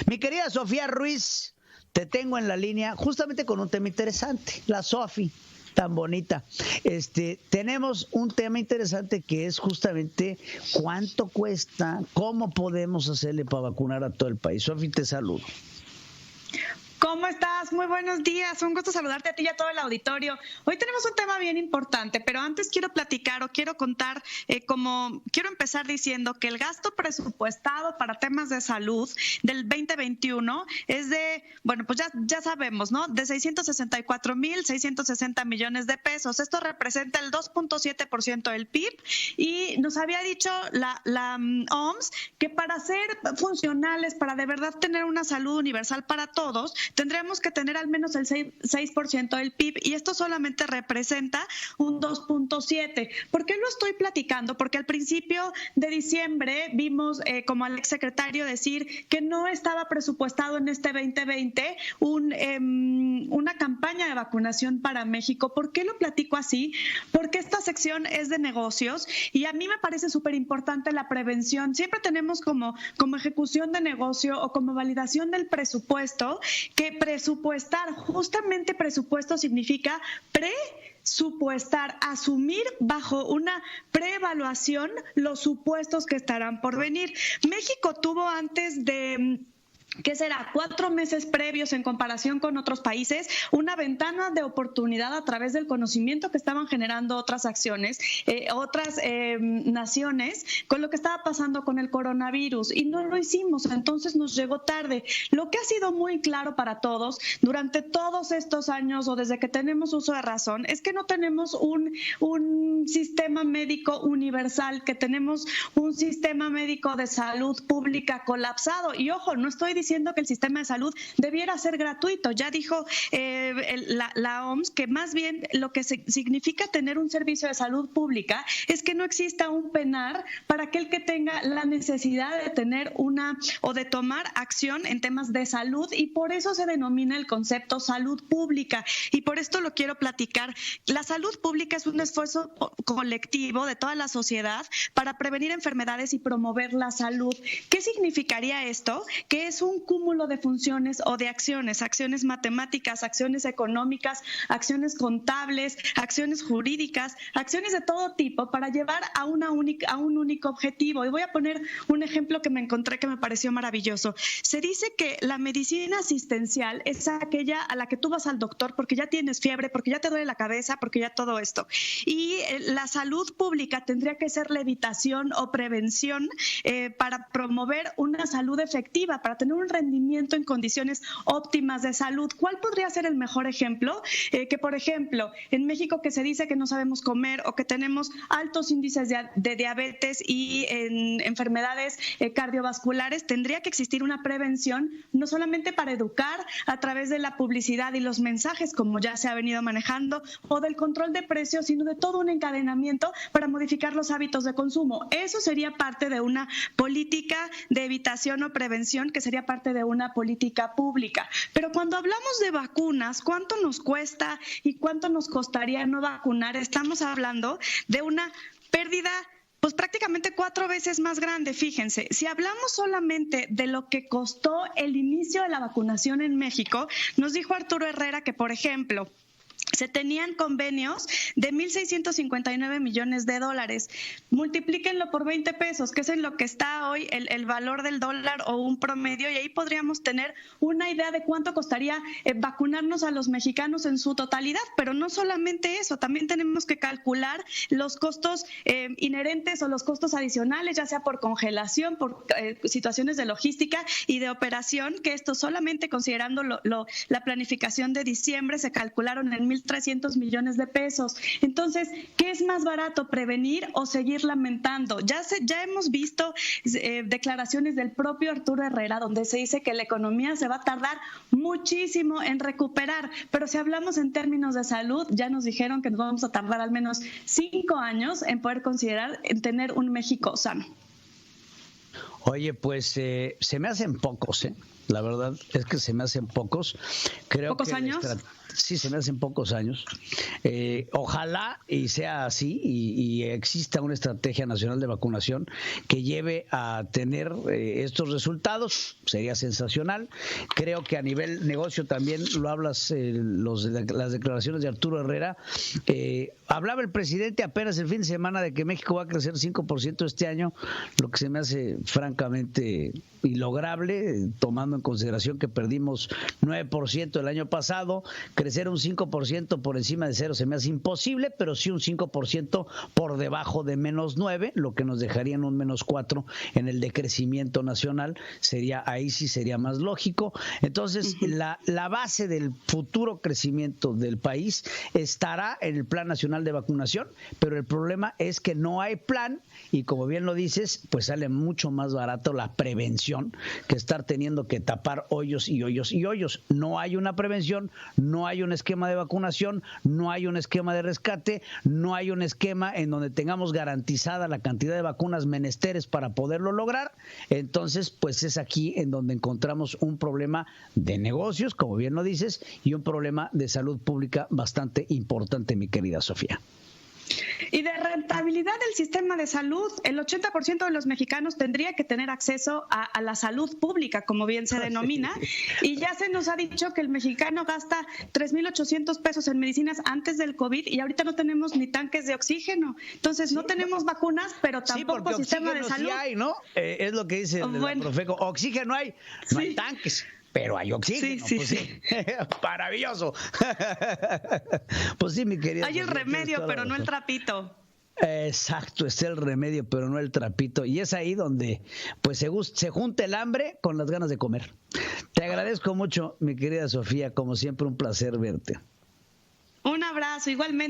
Mi querida Sofía Ruiz, te tengo en la línea justamente con un tema interesante. La Sofi, tan bonita. Tenemos un tema interesante que es justamente cuánto cuesta, cómo podemos hacerle para vacunar a todo el país. Sofi, te saludo. ¿Cómo estás? Muy buenos días. Un gusto saludarte a ti y a todo el auditorio. Hoy tenemos un tema bien importante, pero antes quiero platicar o quiero contar, quiero empezar diciendo que el gasto presupuestado para temas de salud del 2021 es de, bueno, pues ya sabemos, ¿no? De 664,660 millones de pesos. Esto representa el 2.7% del PIB y nos había dicho la OMS que para ser funcionales, para de verdad tener una salud universal para todos, tendremos que tener al menos el 6% del PIB y esto solamente representa un 2.7%. ¿Por qué lo estoy platicando? Porque al principio de diciembre vimos como al exsecretario decir que no estaba presupuestado en este 2020 una campaña de vacunación para México. ¿Por qué lo platico así? Porque esta sección es de negocios y a mí me parece súper importante la prevención. Siempre tenemos como ejecución de negocio o como validación del presupuesto que presupuestar, justamente presupuesto significa presupuestar, asumir bajo una preevaluación los supuestos que estarán por venir. México tuvo antes de... ¿qué será? 4 meses previos en comparación con otros países, una ventana de oportunidad a través del conocimiento que estaban generando otras acciones, otras naciones, con lo que estaba pasando con el coronavirus y no lo hicimos, entonces nos llegó tarde. Lo que ha sido muy claro para todos durante todos estos años o desde que tenemos uso de razón es que no tenemos un sistema médico universal, que tenemos un sistema médico de salud pública colapsado y ojo, no estoy diciendo que el sistema de salud debiera ser gratuito. Ya dijo la OMS que más bien lo que significa tener un servicio de salud pública es que no exista un penar para aquel que tenga la necesidad de tener o de tomar acción en temas de salud y por eso se denomina el concepto salud pública y por esto lo quiero platicar. La salud pública es un esfuerzo colectivo de toda la sociedad para prevenir enfermedades y promover la salud. ¿Qué significaría esto? Que es un cúmulo de funciones o de acciones matemáticas, acciones económicas, acciones contables, acciones jurídicas, acciones de todo tipo para llevar a un único objetivo. Y voy a poner un ejemplo que me encontré que me pareció maravilloso. Se dice que la medicina asistencial es aquella a la que tú vas al doctor porque ya tienes fiebre, porque ya te duele la cabeza, porque ya todo esto. Y la salud pública tendría que ser la evitación o prevención para promover una salud efectiva, para tener un rendimiento en condiciones óptimas de salud. ¿Cuál podría ser el mejor ejemplo? Que, por ejemplo, en México que se dice que no sabemos comer o que tenemos altos índices de diabetes y en enfermedades cardiovasculares, tendría que existir una prevención, no solamente para educar a través de la publicidad y los mensajes, como ya se ha venido manejando, o del control de precios, sino de todo un encadenamiento para modificar los hábitos de consumo. Eso sería parte de una política de evitación o prevención que sería parte de una política pública. Pero cuando hablamos de vacunas, ¿cuánto nos cuesta y cuánto nos costaría no vacunar? Estamos hablando de una pérdida pues prácticamente 4 veces más grande. Fíjense, si hablamos solamente de lo que costó el inicio de la vacunación en México, nos dijo Arturo Herrera que, por ejemplo, se tenían convenios de 1,659 millones de dólares. Multiplíquenlo por 20 pesos, que es en lo que está hoy el valor del dólar o un promedio, y ahí podríamos tener una idea de cuánto costaría vacunarnos a los mexicanos en su totalidad. Pero no solamente eso, también tenemos que calcular los costos inherentes o los costos adicionales, ya sea por congelación, por situaciones de logística y de operación, que esto solamente considerando la planificación de diciembre se calcularon en 1,300 millones de pesos. Entonces, ¿qué es más barato, prevenir o seguir lamentando? Ya hemos visto declaraciones del propio Arturo Herrera donde se dice que la economía se va a tardar muchísimo en recuperar, pero si hablamos en términos de salud, ya nos dijeron que nos vamos a tardar al menos 5 años en poder considerar en tener un México sano. Oye, pues se me hacen pocos, La verdad es que se me hacen pocos. Creo ¿Pocos que años? sí se me hacen pocos años. Ojalá y sea así y exista una estrategia nacional de vacunación que lleve a tener estos resultados. Sería sensacional. Creo que a nivel negocio también lo hablas, las declaraciones de Arturo Herrera. Hablaba el presidente apenas el fin de semana de que México va a crecer 5% este año, lo que se me hace francamente ilograble, tomando en consideración que perdimos 9% el año pasado. Crecer un 5% por encima de cero se me hace imposible, pero sí un 5% por debajo de -9, lo que nos dejaría en un -4 en el decrecimiento nacional. Ahí sí sería más lógico. Entonces, la base del futuro crecimiento del país estará en el Plan Nacional de Vacunación, pero el problema es que no hay plan y, como bien lo dices, pues sale mucho más barato la prevención que estar teniendo que tapar hoyos y hoyos y hoyos. No hay una prevención, no hay un esquema de vacunación, no hay un esquema de rescate, no hay un esquema en donde tengamos garantizada la cantidad de vacunas menesteres para poderlo lograr. Entonces, pues es aquí en donde encontramos un problema de negocios, como bien lo dices, y un problema de salud pública bastante importante, mi querida Sofía. Y de rentabilidad del sistema de salud, el 80% de los mexicanos tendría que tener acceso a la salud pública, como bien se denomina, y ya se nos ha dicho que el mexicano gasta 3,800 pesos en medicinas antes del COVID y ahorita no tenemos ni tanques de oxígeno. Entonces, no tenemos vacunas, pero tampoco sistema de salud. Sí hay, ¿no? Es lo que dice la Profeco. Oxígeno hay, no hay tanques. Pero hay oxígeno, sí. Maravilloso. Pues sí, mi querida. Hay el remedio, pero no el trapito. Exacto, es el remedio, pero no el trapito. Y es ahí donde pues se junta el hambre con las ganas de comer. Te agradezco mucho, mi querida Sofía, como siempre un placer verte. Un abrazo, igualmente.